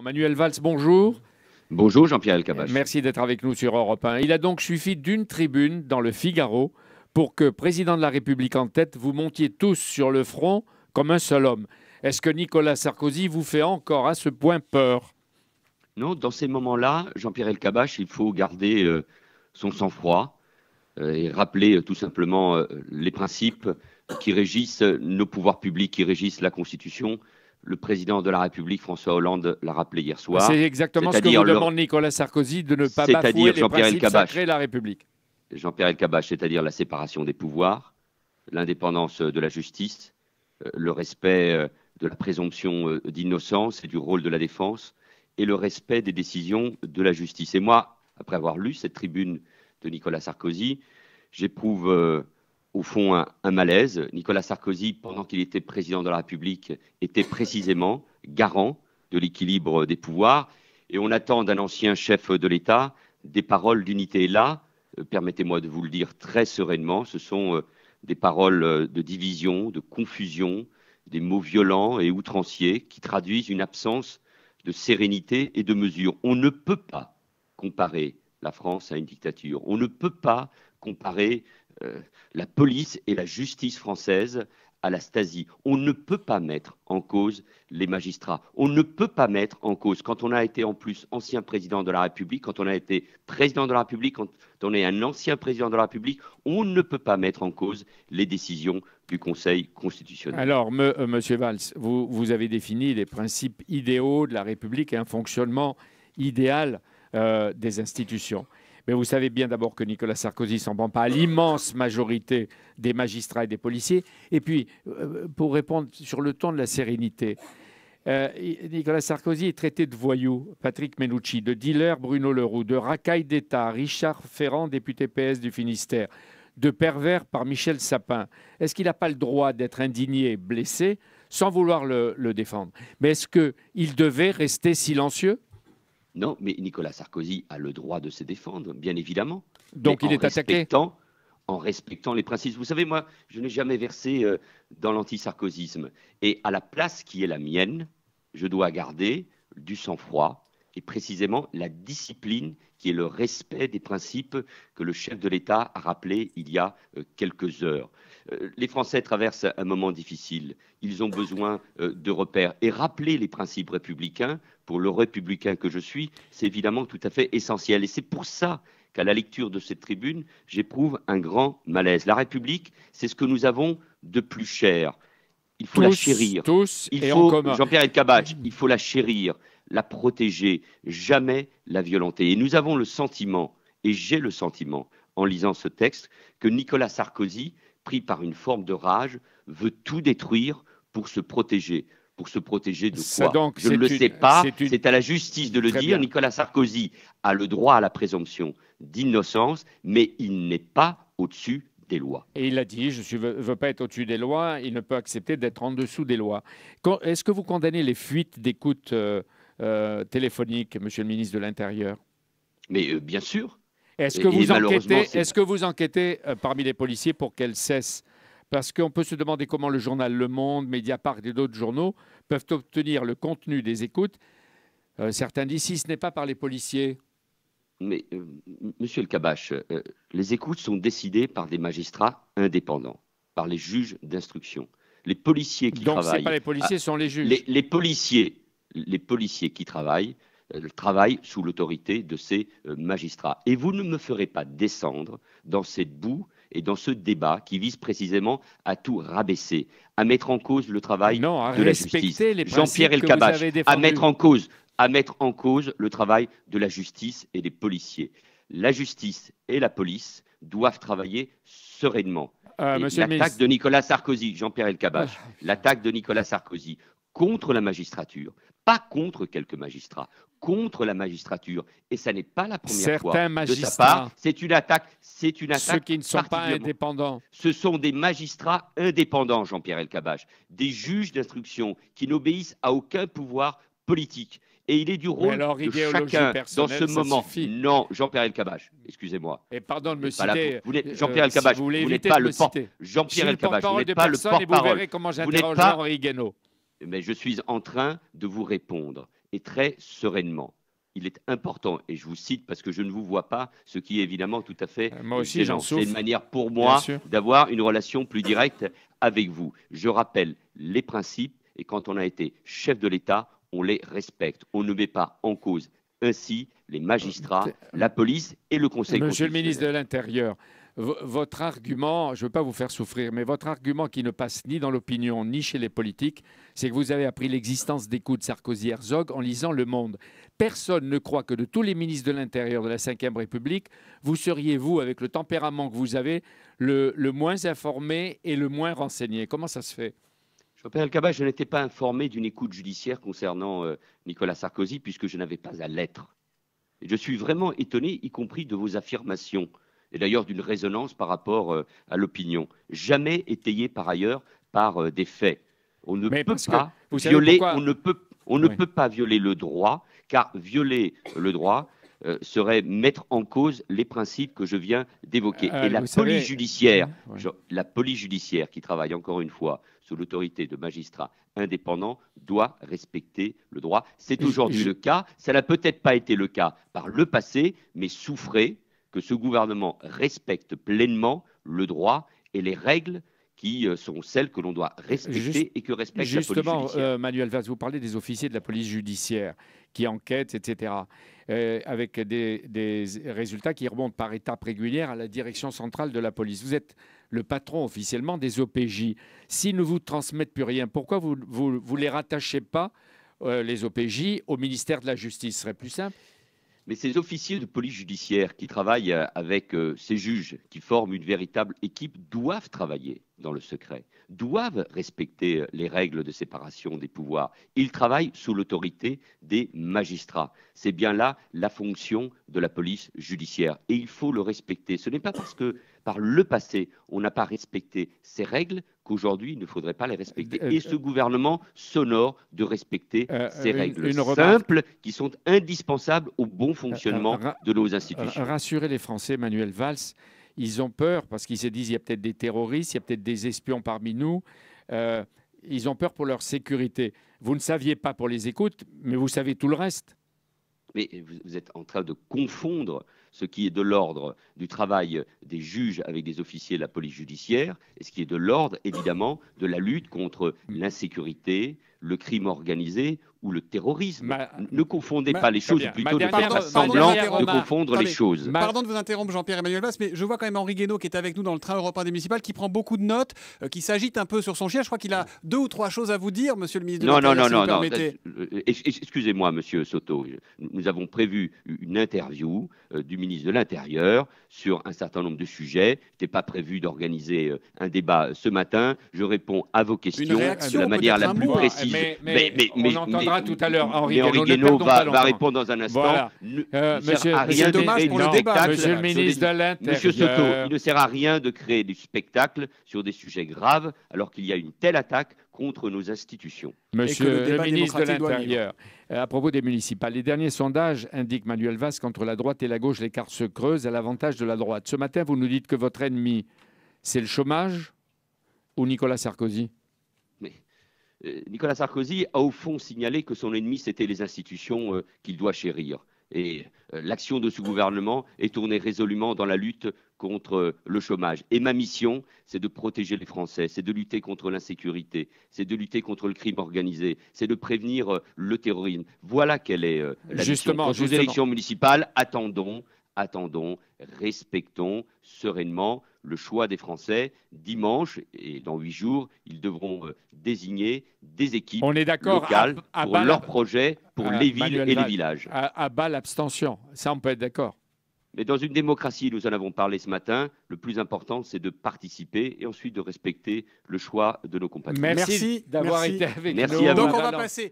Manuel Valls, bonjour. Bonjour Jean-Pierre Elkabbach. Merci d'être avec nous sur Europe 1. Il a donc suffi d'une tribune dans le Figaro pour que, président de la République en tête, vous montiez tous sur le front comme un seul homme. Est-ce que Nicolas Sarkozy vous fait encore à ce point peur? Non, dans ces moments-là, Jean-Pierre Elkabbach, il faut garder son sang-froid et rappeler tout simplement les principes qui régissent nos pouvoirs publics, qui régissent la Constitution. Le président de la République, François Hollande, l'a rappelé hier soir. C'est exactement ce que vous demande Nicolas Sarkozy, de ne pas bafouer les principes sacrés de la République. Jean-Pierre Elkabbach, c'est-à-dire la séparation des pouvoirs, l'indépendance de la justice, le respect de la présomption d'innocence et du rôle de la défense, et le respect des décisions de la justice. Et moi, après avoir lu cette tribune de Nicolas Sarkozy, j'éprouve au fond un malaise. Nicolas Sarkozy, pendant qu'il était président de la République, était précisément garant de l'équilibre des pouvoirs. Et on attend d'un ancien chef de l'État des paroles d'unité. Et là, permettez-moi de vous le dire très sereinement, ce sont des paroles de division, de confusion, des mots violents et outranciers qui traduisent une absence de sérénité et de mesure. On ne peut pas comparer la France à une dictature. On ne peut pas comparer la police et la justice française à la Stasi. On ne peut pas mettre en cause les magistrats. On ne peut pas mettre en cause, quand on a été en plus ancien président de la République, quand on a été président de la République, quand on est un ancien président de la République, on ne peut pas mettre en cause les décisions du Conseil constitutionnel. Alors, Monsieur Valls, vous avez défini les principes idéaux de la République et un fonctionnement idéal des institutions. Mais vous savez bien d'abord que Nicolas Sarkozy ne s'en prend pas à l'immense majorité des magistrats et des policiers. Et puis, pour répondre sur le ton de la sérénité, Nicolas Sarkozy est traité de voyou, Patrick Mennucci, de dealer Bruno Leroux, de racaille d'État, Richard Ferrand, député PS du Finistère, de pervers par Michel Sapin. Est-ce qu'il n'a pas le droit d'être indigné, blessé, sans vouloir le défendre? Mais est-ce qu'il devait rester silencieux? Non, mais Nicolas Sarkozy a le droit de se défendre, bien évidemment. Donc il est attaqué en respectant les principes. Vous savez, moi, je n'ai jamais versé dans l'anti-sarkozysme. Et à la place qui est la mienne, je dois garder du sang-froid et précisément la discipline qui est le respect des principes que le chef de l'État a rappelés il y a quelques heures. Les Français traversent un moment difficile. Ils ont besoin de repères. Et rappeler les principes républicains, pour le républicain que je suis, c'est évidemment tout à fait essentiel. Et c'est pour ça qu'à la lecture de cette tribune, j'éprouve un grand malaise. La République, c'est ce que nous avons de plus cher. Il faut la chérir. Jean-Pierre Elkabbach, il faut la chérir, la protéger, jamais la violenter. Et nous avons le sentiment, et j'ai le sentiment, en lisant ce texte, que Nicolas Sarkozy, pris par une forme de rage, veut tout détruire pour se protéger. Pour se protéger de quoi? Donc, je ne le sais pas, c'est à la justice de le dire. Bien. Nicolas Sarkozy a le droit à la présomption d'innocence, mais il n'est pas au-dessus des lois. Et il a dit, je ne veux pas être au-dessus des lois, il ne peut accepter d'être en dessous des lois. Est-ce que vous condamnez les fuites d'écoute téléphoniques, Monsieur le ministre de l'Intérieur? Mais bien sûr. Est-ce que vous enquêtez parmi les policiers pour qu'elles cessent? Parce qu'on peut se demander comment le journal Le Monde, Mediapart et d'autres journaux peuvent obtenir le contenu des écoutes. Certains disent si ce n'est pas par les policiers. Mais, Monsieur Elkabbach, les écoutes sont décidées par des magistrats indépendants, par les juges d'instruction. Les policiers qui travaillent... Donc, ce n'est pas les policiers, ce sont les juges. Les policiers qui travaillent sous l'autorité de ces magistrats. Et vous ne me ferez pas descendre dans cette boue et dans ce débat qui vise précisément à tout rabaisser, à mettre en cause le travail de la justice. Jean-Pierre Elkabbach, à mettre en cause le travail de la justice et des policiers. La justice et la police doivent travailler sereinement. L'attaque de Nicolas Sarkozy, Jean-Pierre Elkabbach, l'attaque de Nicolas Sarkozy contre la magistrature, pas contre quelques magistrats, contre la magistrature. Et ça n'est pas la première fois de sa part. C'est une attaque. Ceux qui ne sont pas indépendants. Ce sont des magistrats indépendants, Jean-Pierre Elkabbach, des juges d'instruction qui n'obéissent à aucun pouvoir politique. Et il est du rôle de chacun dans ce moment. Non, Jean-Pierre Elkabbach, excusez-moi. Et pardon de me citer. Jean-Pierre Elkabbach, vous n'êtes pas le porte-parole. Jean-Pierre Elkabbach, vous n'êtes pas le porte-parole. Et vous verrez comment j'interroge Henri Guénaud. Mais je suis en train de vous répondre. et très sereinement. Il est important, et je vous cite parce que je ne vous vois pas, ce qui est évidemment tout à fait moi aussi, j'en souffre. C'est une manière pour moi d'avoir une relation plus directe avec vous. Je rappelle les principes, et quand on a été chef de l'État, on les respecte. On ne met pas en cause ainsi les magistrats, la police et le Conseil constitutionnel. Monsieur le ministre de l'Intérieur, votre argument, je ne veux pas vous faire souffrir, mais votre argument qui ne passe ni dans l'opinion ni chez les politiques, c'est que vous avez appris l'existence des coups de Sarkozy-Herzog en lisant Le Monde. Personne ne croit que de tous les ministres de l'Intérieur de la Ve République, vous seriez, vous, avec le tempérament que vous avez, le moins informé et le moins renseigné. Comment ça se fait? Jean-Pierre Elkabbach, je n'étais pas informé d'une écoute judiciaire concernant Nicolas Sarkozy puisque je n'avais pas à l'être. Et je suis vraiment étonné, y compris de vos affirmations, et d'ailleurs d'une résonance par rapport à l'opinion, jamais étayée par ailleurs par des faits. On ne peut pas violer, on ne peut pas violer le droit, car violer le droit serait mettre en cause les principes que je viens d'évoquer. Et la police judiciaire, la police judiciaire qui travaille encore une fois sous l'autorité de magistrats indépendants doit respecter le droit. C'est aujourd'hui le cas. Ça n'a peut-être pas été le cas par le passé, mais souffrez que ce gouvernement respecte pleinement le droit et les règles qui sont celles que l'on doit respecter et que respecte la police judiciaire. Justement, Manuel Valls, vous parlez des officiers de la police judiciaire qui enquêtent, etc., avec des résultats qui remontent par étapes régulières à la direction centrale de la police. Vous êtes le patron officiellement des OPJ. S'ils ne vous transmettent plus rien, pourquoi vous ne les rattachez pas, les OPJ, au ministère de la Justice? Ce serait plus simple. Mais ces officiers de police judiciaire qui travaillent avec ces juges, qui forment une véritable équipe, doivent travailler dans le secret, doivent respecter les règles de séparation des pouvoirs. Ils travaillent sous l'autorité des magistrats. C'est bien là la fonction de la police judiciaire. Et il faut le respecter. Ce n'est pas parce que par le passé, on n'a pas respecté ces règles qu'aujourd'hui, il ne faudrait pas les respecter. Et ce gouvernement s'honore de respecter ces règles simples qui sont indispensables au bon fonctionnement de nos institutions. Rassurer les Français, Manuel Valls, ils ont peur parce qu'ils se disent qu'il y a peut-être des terroristes, il y a peut-être des espions parmi nous. Ils ont peur pour leur sécurité. Vous ne saviez pas pour les écoutes, mais vous savez tout le reste. Mais vous êtes en train de confondre ce qui est de l'ordre du travail des juges avec des officiers de la police judiciaire et ce qui est de l'ordre, évidemment, de la lutte contre l'insécurité, le crime organisé ou le terrorisme. Ne confondez pas les choses, ou plutôt ne faites pas semblant de confondre les choses. Pardon de vous interrompre, Jean-Pierre Emmanuel Valls, mais je vois quand même Henri Guénaud qui est avec nous dans le train européen des municipales, qui prend beaucoup de notes, qui s'agite un peu sur son chien. Je crois qu'il a 2 ou 3 choses à vous dire, monsieur le ministre de l'Intérieur, si vous permettez. Excusez-moi, monsieur Soto. Nous avons prévu une interview du ministre de l'Intérieur sur un certain nombre de sujets. Il n'était pas prévu d'organiser un débat ce matin. Je réponds à vos questions de la manière la plus précise. Mais on entendra tout à l'heure Henri Guénaud va répondre dans un instant. Voilà. C'est dommage pour le débat. Monsieur le ministre de l'Intérieur. Monsieur Soto, il ne sert à rien de créer du spectacle sur des sujets graves alors qu'il y a une telle attaque contre nos institutions. Monsieur le ministre de l'Intérieur, à propos des municipales, les derniers sondages indiquent, Manuel Valls, qu'entre la droite et la gauche, l'écart se creuse à l'avantage de la droite. Ce matin, vous nous dites que votre ennemi, c'est le chômage ou Nicolas Sarkozy? Nicolas Sarkozy a au fond signalé que son ennemi, c'était les institutions qu'il doit chérir. Et l'action de ce gouvernement est tournée résolument dans la lutte contre le chômage. Et ma mission, c'est de protéger les Français, c'est de lutter contre l'insécurité, c'est de lutter contre le crime organisé, c'est de prévenir le terrorisme. Voilà quelle est la mission. Pour ces élections municipales, attendons, respectons sereinement le choix des Français. Dimanche et dans 8 jours, ils devront désigner des équipes locales pour leurs projets, pour les villes et les villages. À bas l'abstention, ça on peut être d'accord. Mais dans une démocratie, nous en avons parlé ce matin, le plus important, c'est de participer et ensuite de respecter le choix de nos compatriotes. Merci d'avoir été avec nous. Merci à vous. Donc on va passer.